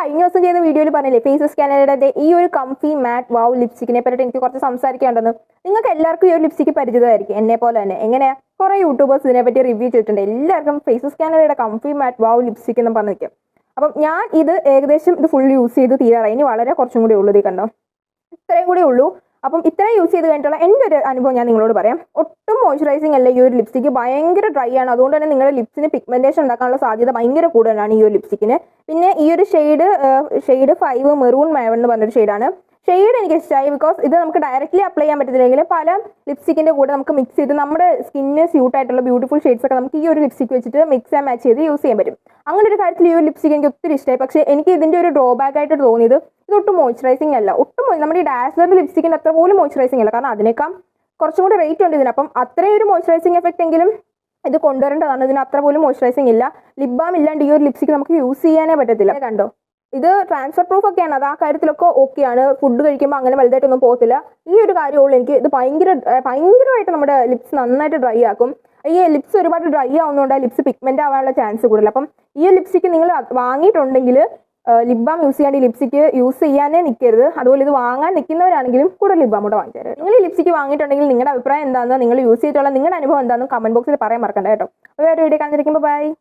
കഴിഞ്ഞ ദിവസം ചെയ്ത വീഡിയോയിൽ പറഞ്ഞില്ലേ ഫേസസ് സ്കാനറുടെ ഈ ഒരു കംഫി മാറ്റ് വാവ് ലിപ്സ്റ്റിക്കിനെ പറ്റിയിട്ട് എനിക്ക് കുറച്ച് സംസാരിക്കാനുണ്ടെന്ന്. നിങ്ങൾക്ക് എല്ലാവർക്കും ഈ ഒരു ലിപ്സ്റ്റിക്ക് പരിചിതമായിരിക്കും, എന്നെ പോലെ തന്നെ. എങ്ങനെയാ കുറേ യൂട്യൂബേഴ്സ് ഇതിനെപ്പറ്റി റിവ്യൂ ചെയ്തിട്ടുണ്ട്. എല്ലാവർക്കും ഫേസസ് സ്കാനറുടെ കംഫി മാറ്റ് വാവ് ലിപ്സ്റ്റിക് എന്ന് പറഞ്ഞ് നിൽക്കും. അപ്പം ഞാൻ ഇത് ഏകദേശം ഇത് ഫുൾ യൂസ് ചെയ്ത് തീരാറായി. ഇനി വളരെ കുറച്ചും കൂടി ഉള്ളൂ. ഇത് കണ്ടോ, ഇത്രയും കൂടി ഉള്ളൂ. അപ്പം ഇത്രയും യൂസ് ചെയ്ത് കഴിഞ്ഞിട്ടുള്ള എൻ്റെ ഒരു അനുഭവം ഞാൻ നിങ്ങളോട് പറയാം. ഒട്ടും മോയ്സ്ചറൈസിങ് അല്ല ഈ ഒരു ലിപ്സ്റ്റിക്ക്, ഭയങ്കര ഡ്രൈ ആണ്. അതുകൊണ്ട് തന്നെ നിങ്ങളുടെ ലിപ്സിന് പിഗ്മെന്റേഷൻ ഉണ്ടാക്കാനുള്ള സാധ്യത ഭയങ്കര കൂടുതലാണ് ഈ ഒരു ലിപ്സ്റ്റിക്കിന്. പിന്നെ ഈ ഒരു ഷെയ്ഡ് 5 മെറൂൺ മാവൺ എന്ന് പറഞ്ഞൊരു ഷെയ്ഡാണ്. ഷെയ്ഡ് എനിക്ക് ഇഷ്ടമായി, ബിക്കോസ് ഇത് നമുക്ക് ഡയറക്റ്റ്ലി അപ്ലൈ ചെയ്യാൻ പറ്റത്തില്ലെങ്കിൽ പല ലിപ്സ്റ്റിക്കിന്റെ കൂടെ നമുക്ക് മിക്സ് ചെയ്ത് നമ്മുടെ സ്കിന്നിന് സ്യൂട്ട് ആയിട്ടുള്ള ബ്യൂട്ടിഫുൾ ഷെയ്ഡ്സ് ഒക്കെ നമുക്ക് ഈ ഒരു ലിപ്സ്റ്റിക് വെച്ചിട്ട് മിക്സ് ആൻഡ് മാച്ച് ചെയ്ത് യൂസ് ചെയ്യാൻ പറ്റും. അങ്ങനെ ഒരു കാര്യത്തിൽ ഈ ഒരു ലിപ്സ്റ്റിക് എനിക്ക് ഒത്തിരി ഇഷ്ടമായി. പക്ഷേ എനിക്ക് ഇതിന്റെ ഒരു ഡ്രോബാക്ക് ആയിട്ട് തോന്നിയത് ഇതൊട്ടും മോയ്സ്ചറൈസിങ് അല്ല. നമ്മുടെ ഈ ഡാസ്ലറിന്റെ ലിപ്സ്റ്റിക്കിന്റെ അത്ര പോലും മോയ്സ്ചറൈസിങ് അല്ല. കാരണം അതിനേക്കാൾ കുറച്ചും കൂടി റേറ്റ് ഉണ്ട് ഇതിന്. അപ്പം അത്രയും ഒരു മോയ്സ്ചറൈസിങ് എഫക്റ്റ് എങ്കിലും ഇത് കൊണ്ടുവരേണ്ടതാണ്. ഇതിന് അത്ര പോലും മോയ്സ്ചറൈസിങ് ഇല്ല. ലിപ് ബാം ഇല്ലാണ്ട് ഈ ഒരു ലിപ്സ്റ്റിക് നമുക്ക് യൂസ് ചെയ്യാനേ പറ്റത്തില്ല. കണ്ടോ, ഇത് ട്രാൻസ്ഫർ പ്രൂഫ് ഒക്കെയാണ്, അത് ആ കാര്യത്തിലൊക്കെ ഓക്കെയാണ്. ഫുഡ് കഴിക്കുമ്പോൾ അങ്ങനെ വലുതായിട്ടൊന്നും പോകത്തില്ല. ഈ ഒരു കാര്യമുള്ളൂ എനിക്ക് ഇത് ഭയങ്കരമായിട്ട് നമ്മുടെ ലിപ്സ് നന്നായിട്ട് ഡ്രൈ ആക്കും. ഈ ലിപ്സ് ഒരുപാട് ഡ്രൈ ആവുന്നതുകൊണ്ട് ലിപ്സ് പിഗ്മെന്റ് ആവാനുള്ള ചാൻസ് കൂടുതൽ. അപ്പം ഈ ലിപ്സ്റ്റിക്ക് നിങ്ങൾ വാങ്ങിയിട്ടുണ്ടെങ്കിൽ ലിപ് ബാം യൂസ് ചെയ്യാണ്ട് ഈ ലിപ്സ്റ്റിക്ക് യൂസ് ചെയ്യാനേ നിൽക്കരുത്. അതുപോലെ ഇത് വാങ്ങാൻ നിൽക്കുന്നവരാണെങ്കിലും കൂടുതൽ ലിപ് ബാം കൂടെ വാങ്ങിച്ചു തരാം. നിങ്ങൾ ഈ ലിപ്സ്റ്റിക്ക് വാങ്ങിയിട്ടുണ്ടെങ്കിൽ നിങ്ങളുടെ അഭിപ്രായം എന്താണെന്ന്, നിങ്ങൾ യൂസ് ചെയ്തിട്ടുള്ള നിങ്ങളുടെ അനുഭവം എന്താണെന്ന് കമന്റ് ബോക്സിൽ പറയാൻ മറക്കണ്ട കേട്ടോ. അപ്പോൾ ഒരു വീഡിയോ കാണിച്ചിരിക്കുമ്പോൾ ബൈ.